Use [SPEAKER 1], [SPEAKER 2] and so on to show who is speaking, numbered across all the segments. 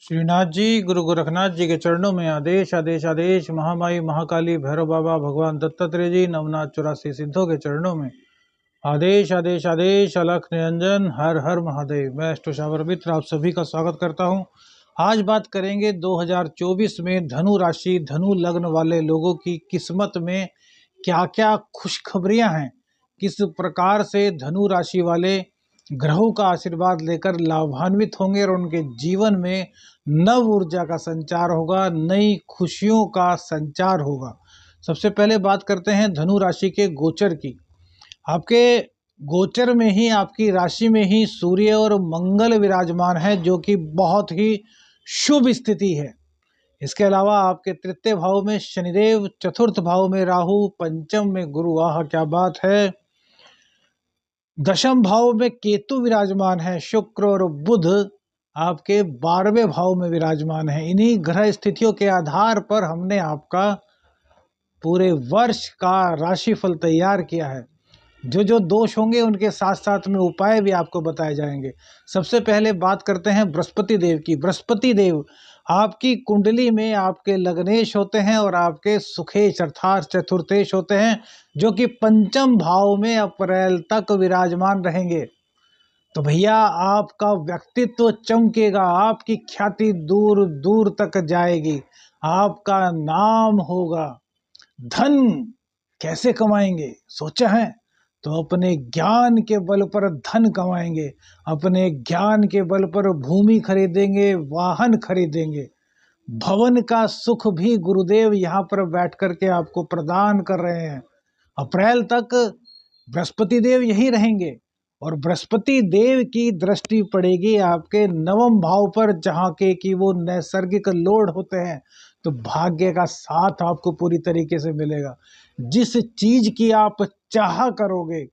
[SPEAKER 1] श्रीनाथ जी, गुरु गोरखनाथ जी के चरणों में आदेश आदेश आदेश। महामाई महाकाली भैरव बाबा भगवान दत्तात्रेय जी नवनाथ 84 सिद्धों के चरणों में आदेश आदेश आदेश। अलख निरंजन हर हर महादेव। मैं अष्टोशावर मित्र आप सभी का स्वागत करता हूं। आज बात करेंगे 2024 में धनु राशि धनु लग्न वाले लोगों की किस्मत में क्या क्या खुशखबरियां हैं, किस प्रकार से धनु राशि वाले ग्रहों का आशीर्वाद लेकर लाभान्वित होंगे और उनके जीवन में नव ऊर्जा का संचार होगा, नई खुशियों का संचार होगा। सबसे पहले बात करते हैं धनु राशि के गोचर की। आपके गोचर में ही, आपकी राशि में ही सूर्य और मंगल विराजमान है, जो कि बहुत ही शुभ स्थिति है। इसके अलावा आपके तृतीय भाव में शनिदेव, चतुर्थ भाव में राहु, पंचम में गुरु, आह क्या बात है। दशम भाव में केतु विराजमान है, शुक्र और बुध आपके 12वें भाव में विराजमान है। इन्हीं ग्रह स्थितियों के आधार पर हमने आपका पूरे वर्ष का राशिफल तैयार किया है। जो जो दोष होंगे उनके साथ साथ में उपाय भी आपको बताए जाएंगे। सबसे पहले बात करते हैं बृहस्पति देव की। बृहस्पति देव आपकी कुंडली में आपके लग्नेश होते हैं और आपके सुखेश अर्थात चतुर्थेश होते हैं, जो कि पंचम भाव में अप्रैल तक विराजमान रहेंगे। तो भैया आपका व्यक्तित्व चमकेगा, आपकी ख्याति दूर दूर तक जाएगी, आपका नाम होगा। धन कैसे कमाएंगे सोचा है? तो अपने ज्ञान के बल पर धन कमाएंगे, अपने ज्ञान के बल पर भूमि खरीदेंगे, वाहन खरीदेंगे। भवन का सुख भी गुरुदेव यहाँ पर बैठ करके आपको प्रदान कर रहे हैं। अप्रैल तक बृहस्पति देव यही रहेंगे और बृहस्पति देव की दृष्टि पड़ेगी आपके नवम भाव पर, जहाँ के कि वो नैसर्गिक लोड होते हैं। तो भाग्य का साथ आपको पूरी तरीके से मिलेगा। जिस चीज की आप चाह करोगे,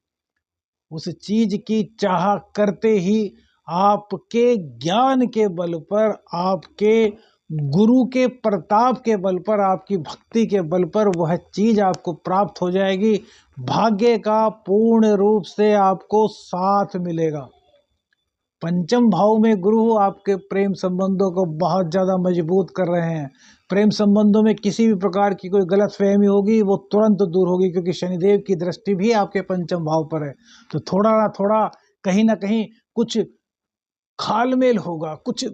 [SPEAKER 1] उस चीज की चाह करते ही आपके ज्ञान के बल पर, आपके गुरु के प्रताप के बल पर, आपकी भक्ति के बल पर वह चीज आपको प्राप्त हो जाएगी। भाग्य का पूर्ण रूप से आपको साथ मिलेगा। पंचम भाव में गुरु आपके प्रेम संबंधों को बहुत ज़्यादा मजबूत कर रहे हैं। प्रेम संबंधों में किसी भी प्रकार की कोई गलतफहमी होगी वो तुरंत दूर होगी, क्योंकि शनिदेव की दृष्टि भी आपके पंचम भाव पर है। तो थोड़ा ना थोड़ा, कहीं ना कहीं कुछ खालमेल होगा, कुछ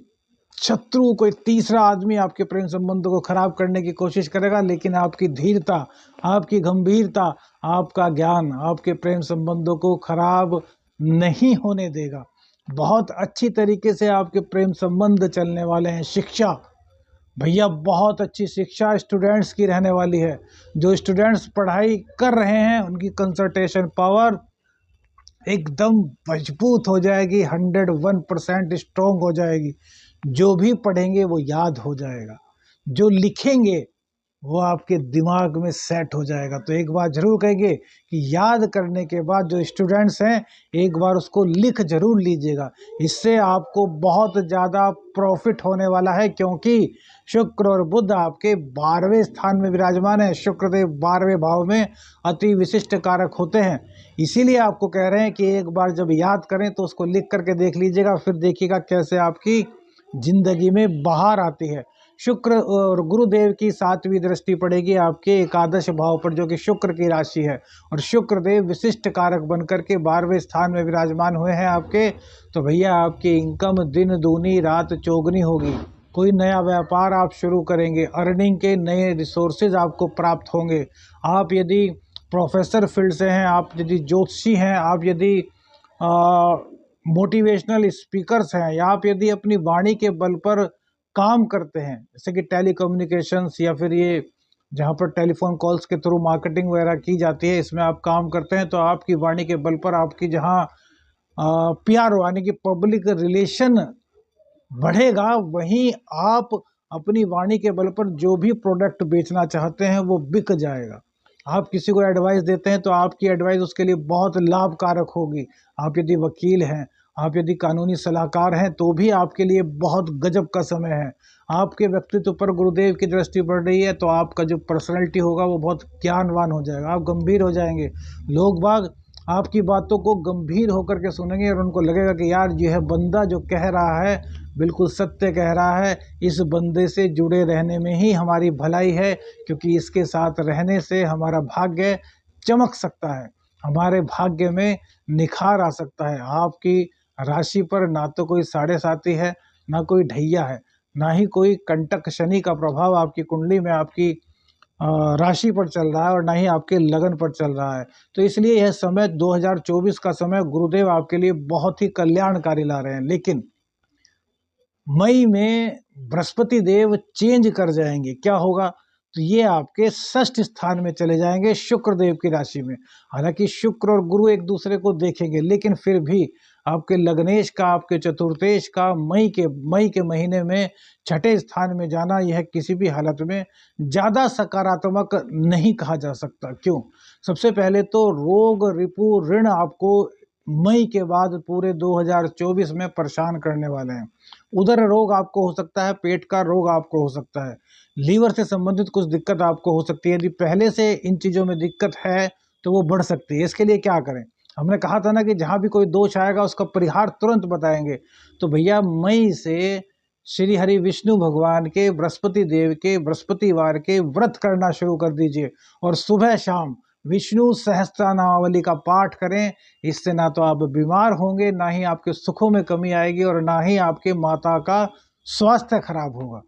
[SPEAKER 1] शत्रु, कोई तीसरा आदमी आपके प्रेम संबंधों को खराब करने की कोशिश करेगा, लेकिन आपकी धीरता, आपकी गंभीरता, आपका ज्ञान आपके प्रेम संबंधों को खराब नहीं होने देगा। बहुत अच्छी तरीके से आपके प्रेम संबंध चलने वाले हैं। शिक्षा भैया बहुत अच्छी शिक्षा स्टूडेंट्स की रहने वाली है। जो स्टूडेंट्स पढ़ाई कर रहे हैं उनकी कंसंट्रेशन पावर एकदम मजबूत हो जाएगी, 101% स्ट्रॉन्ग हो जाएगी। जो भी पढ़ेंगे वो याद हो जाएगा, जो लिखेंगे वो आपके दिमाग में सेट हो जाएगा। तो एक बात जरूर कहेंगे कि याद करने के बाद जो स्टूडेंट्स हैं एक बार उसको लिख जरूर लीजिएगा। इससे आपको बहुत ज़्यादा प्रॉफिट होने वाला है, क्योंकि शुक्र और बुध आपके 12वें स्थान में विराजमान है। शुक्रदेव 12वें भाव में अति विशिष्ट कारक होते हैं। इसीलिए आपको कह रहे हैं कि एक बार जब याद करें तो उसको लिख करके देख लीजिएगा, फिर देखिएगा कैसे आपकी जिंदगी में बाहर आती है। शुक्र और गुरुदेव की 7वीं दृष्टि पड़ेगी आपके एकादश भाव पर, जो कि शुक्र की राशि है, और शुक्रदेव विशिष्ट कारक बनकर के 12वें स्थान में विराजमान हुए हैं आपके। तो भैया आपकी इनकम दिन दूनी रात चौगुनी होगी। कोई नया व्यापार आप शुरू करेंगे, अर्निंग के नए रिसोर्सेज आपको प्राप्त होंगे। आप यदि प्रोफेसर फील्ड से हैं, आप यदि ज्योतिषी हैं, आप यदि मोटिवेशनल स्पीकर्स हैं, या आप यदि अपनी वाणी के बल पर काम करते हैं, जैसे कि टेलीकम्युनिकेशंस या फिर ये जहाँ पर टेलीफोन कॉल्स के थ्रू मार्केटिंग वगैरह की जाती है, इसमें आप काम करते हैं, तो आपकी वाणी के बल पर आपकी जहाँ PR यानी कि पब्लिक रिलेशन बढ़ेगा, वहीं आप अपनी वाणी के बल पर जो भी प्रोडक्ट बेचना चाहते हैं वो बिक जाएगा। आप किसी को एडवाइस देते हैं तो आपकी एडवाइस उसके लिए बहुत लाभकारक होगी। आप यदि वकील हैं, आप यदि कानूनी सलाहकार हैं, तो भी आपके लिए बहुत गजब का समय है। आपके व्यक्तित्व पर गुरुदेव की दृष्टि पड़ रही है, तो आपका जो पर्सनैलिटी होगा वो बहुत ज्ञानवान हो जाएगा। आप गंभीर हो जाएंगे, लोग बाग आपकी बातों को गंभीर होकर के सुनेंगे और उनको लगेगा कि यार यह बंदा जो कह रहा है बिल्कुल सत्य कह रहा है। इस बंदे से जुड़े रहने में ही हमारी भलाई है, क्योंकि इसके साथ रहने से हमारा भाग्य चमक सकता है, हमारे भाग्य में निखार आ सकता है। आपकी राशि पर ना तो कोई साढ़े साती है, ना कोई ढैया है, ना ही कोई कंटक शनि का प्रभाव आपकी कुंडली में आपकी राशि पर चल रहा है, और ना ही आपके लगन पर चल रहा है। तो इसलिए यह समय 2024 का समय गुरुदेव आपके लिए बहुत ही कल्याणकारी ला रहे हैं। लेकिन मई में बृहस्पति देव चेंज कर जाएंगे। क्या होगा? तो ये आपके षष्ठ स्थान में चले जाएंगे, शुक्र देव की राशि में। हालांकि शुक्र और गुरु एक दूसरे को देखेंगे, लेकिन फिर भी आपके लग्नेश का, आपके चतुर्थेश का मई के महीने में छठे स्थान में जाना, यह किसी भी हालत में ज़्यादा सकारात्मक नहीं कहा जा सकता। क्यों? सबसे पहले तो रोग, रिपु, ऋण आपको मई के बाद पूरे 2024 में परेशान करने वाले हैं। उदर रोग आपको हो सकता है, पेट का रोग आपको हो सकता है, लीवर से संबंधित कुछ दिक्कत आपको हो सकती है। यदि पहले से इन चीज़ों में दिक्कत है तो वो बढ़ सकती है। इसके लिए क्या करें? हमने कहा था ना कि जहाँ भी कोई दोष आएगा उसका परिहार तुरंत बताएंगे। तो भैया मई से श्री हरि विष्णु भगवान के, बृहस्पति देव के, बृहस्पतिवार के व्रत करना शुरू कर दीजिए, और सुबह शाम विष्णु सहस्त्रनामावली का पाठ करें। इससे ना तो आप बीमार होंगे, ना ही आपके सुखों में कमी आएगी, और ना ही आपके माता का स्वास्थ्य खराब होगा।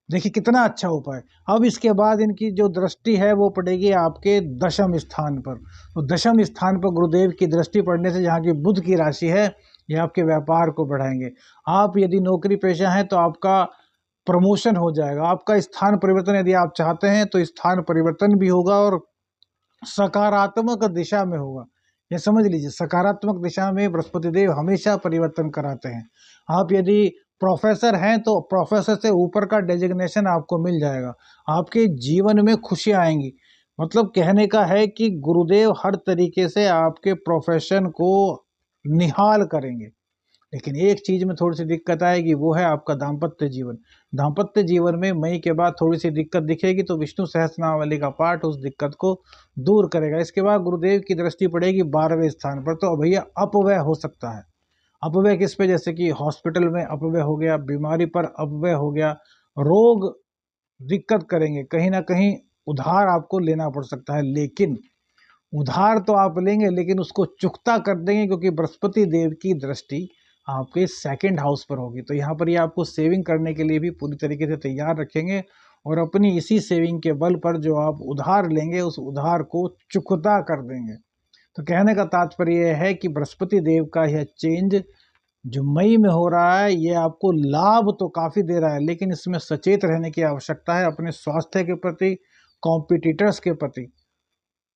[SPEAKER 1] देखिए कितना अच्छा उपाय। अब इसके बाद इनकी जो दृष्टि है वो पड़ेगी आपके दशम स्थान पर। तो दशम स्थान पर गुरुदेव की दृष्टि पड़ने से, जहाँ की बुध की राशि है, ये आपके व्यापार को बढ़ाएंगे। आप यदि नौकरी पेशा हैं तो आपका प्रमोशन हो जाएगा। आपका स्थान परिवर्तन यदि आप चाहते हैं तो स्थान परिवर्तन भी होगा, और सकारात्मक दिशा में होगा। ये समझ लीजिए, सकारात्मक दिशा में बृहस्पति देव हमेशा परिवर्तन कराते हैं। आप यदि प्रोफेसर हैं तो प्रोफेसर से ऊपर का डेजिग्नेशन आपको मिल जाएगा। आपके जीवन में खुशियाँ आएंगी। मतलब कहने का है कि गुरुदेव हर तरीके से आपके प्रोफेशन को निहाल करेंगे। लेकिन एक चीज में थोड़ी सी दिक्कत आएगी, वो है आपका दाम्पत्य जीवन। दाम्पत्य जीवन में मई के बाद थोड़ी सी दिक्कत दिखेगी, तो विष्णु सहस्त्रनामावली का पाठ उस दिक्कत को दूर करेगा। इसके बाद गुरुदेव की दृष्टि पड़ेगी 12वें स्थान पर। तो भैया अपव्यय हो सकता है। अपव्यय किस पे? जैसे कि हॉस्पिटल में अपव्यय हो गया, बीमारी पर अपव्यय हो गया, रोग दिक्कत करेंगे, कहीं ना कहीं उधार आपको लेना पड़ सकता है। लेकिन उधार तो आप लेंगे, लेकिन उसको चुकता कर देंगे, क्योंकि बृहस्पति देव की दृष्टि आपके सेकंड हाउस पर होगी। तो यहाँ पर ये आपको सेविंग करने के लिए भी पूरी तरीके से तैयार रखेंगे, और अपनी इसी सेविंग के बल पर जो आप उधार लेंगे उस उधार को चुकता कर देंगे। तो कहने का तात्पर्य यह है कि बृहस्पति देव का यह चेंज जो मई में हो रहा है, ये आपको लाभ तो काफ़ी दे रहा है, लेकिन इसमें सचेत रहने की आवश्यकता है। अपने स्वास्थ्य के प्रति, कॉम्पिटिटर्स के प्रति,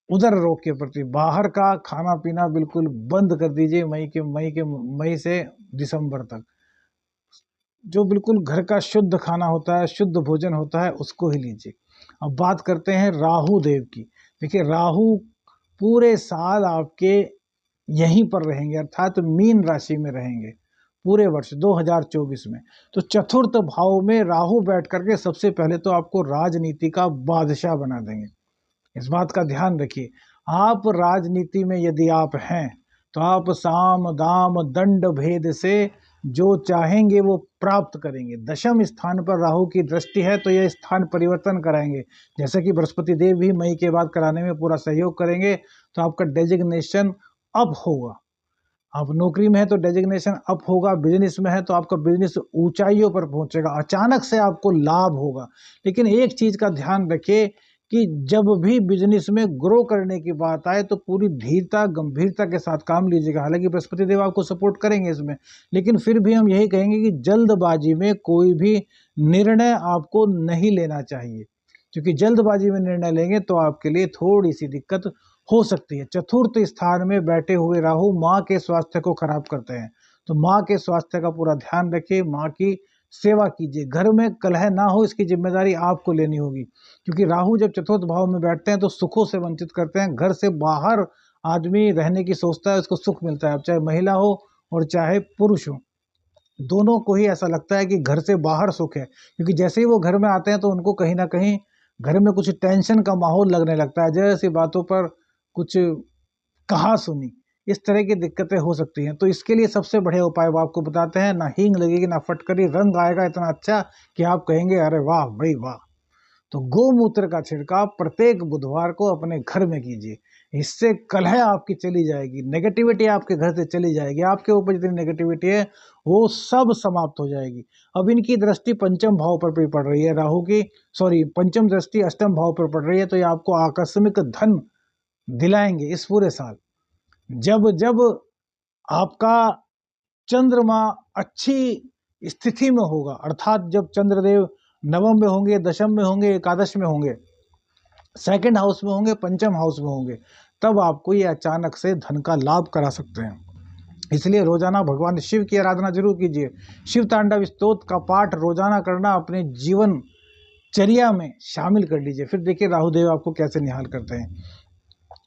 [SPEAKER 1] उदर रोग के प्रति। बाहर का खाना पीना बिल्कुल बंद कर दीजिए मई से दिसंबर तक। जो बिल्कुल घर का शुद्ध खाना होता है, शुद्ध भोजन होता है, उसको ही लीजिए। अब बात करते हैं राहु देव की। देखिए राहु पूरे साल आपके यहीं पर रहेंगे, अर्थात मीन राशि में रहेंगे पूरे वर्ष 2024 में। तो चतुर्थ भाव में राहु बैठ करके सबसे पहले तो आपको राजनीति का बादशाह बना देंगे। इस बात का ध्यान रखिए। आप राजनीति में यदि आप हैं तो आप साम दाम दंड भेद से जो चाहेंगे वो प्राप्त करेंगे। दशम स्थान पर राहु की दृष्टि है, तो यह स्थान परिवर्तन कराएंगे। जैसे कि बृहस्पति देव भी मई के बाद कराने में पूरा सहयोग करेंगे, तो आपका डेजिग्नेशन अप होगा। आप नौकरी में है तो डेजिग्नेशन अप होगा, बिजनेस में है तो आपका बिजनेस ऊंचाइयों पर पहुंचेगा, अचानक से आपको लाभ होगा। लेकिन एक चीज का ध्यान रखिए कि जब भी बिजनेस में ग्रो करने की बात आए तो पूरी धीरता, गंभीरता के साथ काम लीजिएगा। हालांकि बृहस्पति देव आपको सपोर्ट करेंगे इसमें, लेकिन फिर भी हम यही कहेंगे कि जल्दबाजी में कोई भी निर्णय आपको नहीं लेना चाहिए, क्योंकि जल्दबाजी में निर्णय लेंगे तो आपके लिए थोड़ी सी दिक्कत हो सकती है। चतुर्थ स्थान में बैठे हुए राहु माँ के स्वास्थ्य को खराब करते हैं, तो माँ के स्वास्थ्य का पूरा ध्यान रखिए, माँ की सेवा कीजिए। घर में कलह ना हो, इसकी जिम्मेदारी आपको लेनी होगी, क्योंकि राहु जब चतुर्थ भाव में बैठते हैं तो सुखों से वंचित करते हैं। घर से बाहर आदमी रहने की सोचता है, उसको सुख मिलता है। अब चाहे महिला हो और चाहे पुरुष हो, दोनों को ही ऐसा लगता है कि घर से बाहर सुख है, क्योंकि जैसे ही वो घर में आते हैं तो उनको कहीं ना कहीं घर में कुछ टेंशन का माहौल लगने लगता है। जैसी बातों पर कुछ कहा सुनी, इस तरह की दिक्कतें हो सकती हैं। तो इसके लिए सबसे बढ़िया उपाय वो आपको बताते हैं, ना हींग लगेगी ना फटकरी, रंग आएगा इतना अच्छा कि आप कहेंगे अरे वाह भाई वाह। तो गोमूत्र का छिड़काव प्रत्येक बुधवार को अपने घर में कीजिए, इससे कलह आपकी चली जाएगी, नेगेटिविटी आपके घर से चली जाएगी, आपके ऊपर जितनी नेगेटिविटी है वो सब समाप्त हो जाएगी। अब इनकी दृष्टि पंचम भाव पर भी पड़ रही है, राहु की पंचम दृष्टि अष्टम भाव पर पड़ रही है, तो ये आपको आकस्मिक धन दिलाएंगे इस पूरे साल। जब जब आपका चंद्रमा अच्छी स्थिति में होगा, अर्थात जब चंद्रदेव नवम में होंगे, दशम में होंगे, एकादश में होंगे, सेकंड हाउस में होंगे, पंचम हाउस में होंगे, तब आपको ये अचानक से धन का लाभ करा सकते हैं। इसलिए रोजाना भगवान शिव की आराधना जरूर कीजिए। शिव तांडव स्तोत्र का पाठ रोजाना करना अपने जीवन चर्या में शामिल कर लीजिए। फिर देखिए राहुदेव आपको कैसे निहाल करते हैं।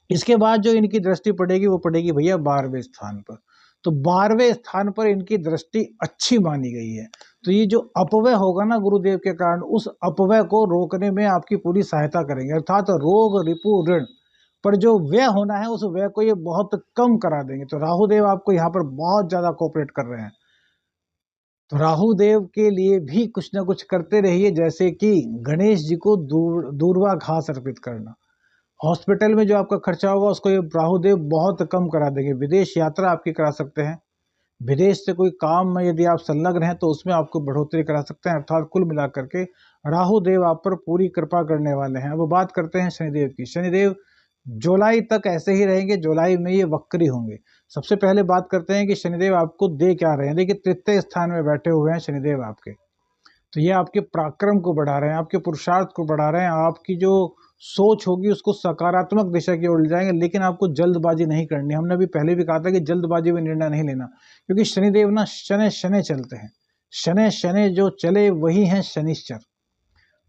[SPEAKER 1] इसके बाद जो इनकी दृष्टि पड़ेगी वो पड़ेगी भैया 12वें स्थान पर। तो 12वें स्थान पर इनकी दृष्टि अच्छी मानी गई है। तो ये जो अपव्यय होगा ना गुरुदेव के कारण, उस अपव्यय को रोकने में आपकी पूरी सहायता करेंगे, अर्थात रोग रिपु ऋण पर जो व्यय होना है उस व्यय को ये बहुत कम करा देंगे। तो राहुदेव आपको यहाँ पर बहुत ज्यादा कोऑपरेट कर रहे हैं। तो राहुदेव के लिए भी कुछ ना कुछ करते रहिए, जैसे कि गणेश जी को दूर्वा घास अर्पित करना। हॉस्पिटल में जो आपका खर्चा होगा उसको ये राहुदेव बहुत कम करा देंगे। विदेश यात्रा आपकी करा सकते हैं, विदेश से कोई काम में यदि आप संलग्न हैं तो उसमें आपको बढ़ोतरी करा सकते हैं। अर्थात कुल मिलाकर के राहुदेव आप पर पूरी कृपा करने वाले हैं। अब बात करते हैं शनिदेव की। शनिदेव जुलाई तक ऐसे ही रहेंगे, जुलाई में ये वक्री होंगे। सबसे पहले बात करते हैं कि शनिदेव आपको दे क्या रहे हैं। देखिए तृतीय स्थान में बैठे हुए हैं शनिदेव आपके, तो ये आपके पराक्रम को बढ़ा रहे हैं, आपके पुरुषार्थ को बढ़ा रहे हैं, आपकी जो सोच होगी उसको सकारात्मक दिशा की ओर ले जाएंगे। लेकिन आपको जल्दबाजी नहीं करनी। हमने अभी पहले भी कहा था कि जल्दबाजी में निर्णय नहीं लेना, क्योंकि शनिदेव ना शनै शनै चलते हैं। शनै शनै जो चले वही हैं शनिश्चर।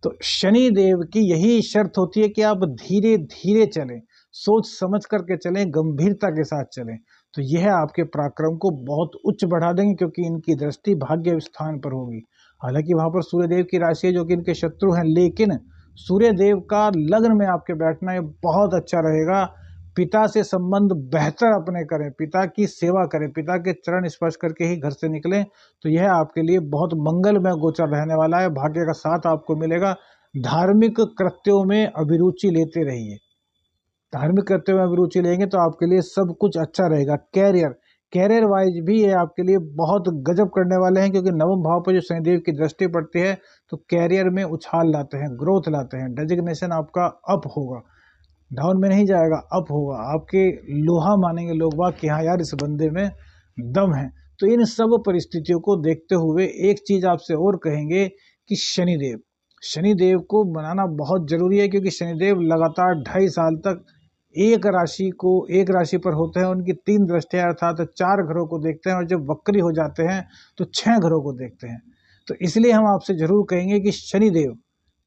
[SPEAKER 1] तो शनि देव की यही शर्त होती है कि आप धीरे धीरे चलें, सोच समझ करके चलें, गंभीरता के साथ चलें। तो यह आपके पराक्रम को बहुत उच्च बढ़ा देंगे, क्योंकि इनकी दृष्टि भाग्य स्थान पर होगी। हालांकि वहां पर सूर्यदेव की राशि है जो कि इनके शत्रु हैं, लेकिन सूर्यदेव का लग्न में आपके बैठना ये बहुत अच्छा रहेगा। पिता से संबंध बेहतर अपने करें, पिता की सेवा करें, पिता के चरण स्पर्श करके ही घर से निकलें। तो यह आपके लिए बहुत मंगलमय गोचर रहने वाला है। भाग्य का साथ आपको मिलेगा। धार्मिक कृत्यों में अभिरुचि लेते रहिए। धार्मिक कृत्यों में अभिरुचि लेंगे तो आपके लिए सब कुछ अच्छा रहेगा। कैरियर वाइज भी ये आपके लिए बहुत गजब करने वाले हैं, क्योंकि नवम भाव पर जो शनिदेव की दृष्टि पड़ती है तो कैरियर में उछाल लाते हैं, ग्रोथ लाते हैं। डेजिग्नेशन आपका अप होगा, डाउन में नहीं जाएगा, अप होगा। आपके लोहा मानेंगे लोग बाग कि हाँ यार इस बंदे में दम है। तो इन सब परिस्थितियों को देखते हुए एक चीज आपसे और कहेंगे कि शनिदेव को मनाना बहुत जरूरी है, क्योंकि शनिदेव लगातार 2.5 साल तक एक राशि पर होते हैं। उनकी 3 दृष्टियां अर्थात 4 घरों को देखते हैं, और जब वक्री हो जाते हैं तो 6 घरों को देखते हैं। तो इसलिए हम आपसे जरूर कहेंगे कि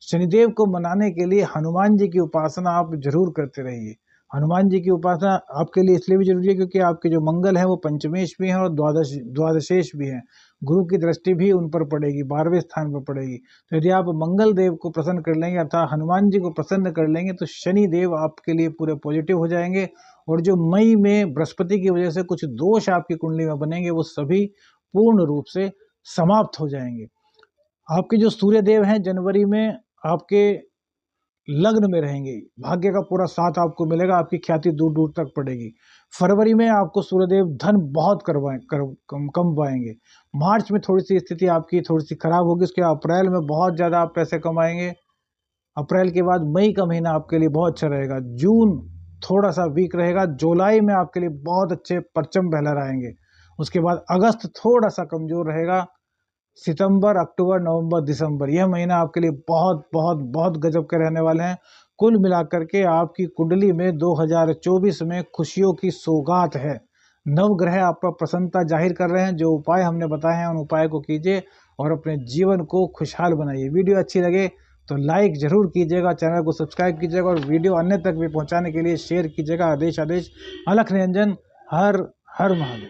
[SPEAKER 1] शनिदेव को मनाने के लिए हनुमान जी की उपासना आप जरूर करते रहिए। हनुमान जी की उपासना आपके लिए इसलिए भी जरूरी है क्योंकि आपके जो मंगल हैं वो पंचमेश भी हैं और द्वादशेश भी हैं। गुरु की दृष्टि भी उन पर पड़ेगी, 12वें स्थान पर पड़ेगी। तो यदि आप मंगल देव को प्रसन्न कर लेंगे अर्थात हनुमान जी को प्रसन्न कर लेंगे तो शनि देव आपके लिए पूरे पॉजिटिव हो जाएंगे। और जो मई में बृहस्पति की वजह से कुछ दोष आपकी कुंडली में बनेंगे वो सभी पूर्ण रूप से समाप्त हो जाएंगे। आपके जो सूर्य देव हैं जनवरी में आपके लग्न में रहेंगे, भाग्य का पूरा साथ आपको मिलेगा, आपकी ख्याति दूर दूर तक पड़ेगी। फरवरी में आपको सूर्यदेव धन बहुत कम पाएंगे। मार्च में थोड़ी सी स्थिति आपकी थोड़ी सी खराब होगी, उसके अप्रैल में बहुत ज़्यादा आप पैसे कमाएंगे। अप्रैल के बाद मई का महीना आपके लिए बहुत अच्छा रहेगा। जून थोड़ा सा वीक रहेगा। जुलाई में आपके लिए बहुत अच्छे परचम बहलर आएंगे। उसके बाद अगस्त थोड़ा सा कमजोर रहेगा। सितंबर, अक्टूबर, नवंबर, दिसंबर यह महीना आपके लिए बहुत बहुत बहुत गजब के रहने वाले हैं। कुल मिलाकर के आपकी कुंडली में 2024 में खुशियों की सौगात है। नवग्रह आप पर प्रसन्नता जाहिर कर रहे हैं। जो उपाय हमने बताए हैं उन उपाय को कीजिए और अपने जीवन को खुशहाल बनाइए। वीडियो अच्छी लगे तो लाइक जरूर कीजिएगा, चैनल को सब्सक्राइब कीजिएगा और वीडियो अन्य तक भी पहुंचाने के लिए शेयर कीजिएगा। आदेश अलख निरंजन। हर हर महादेव।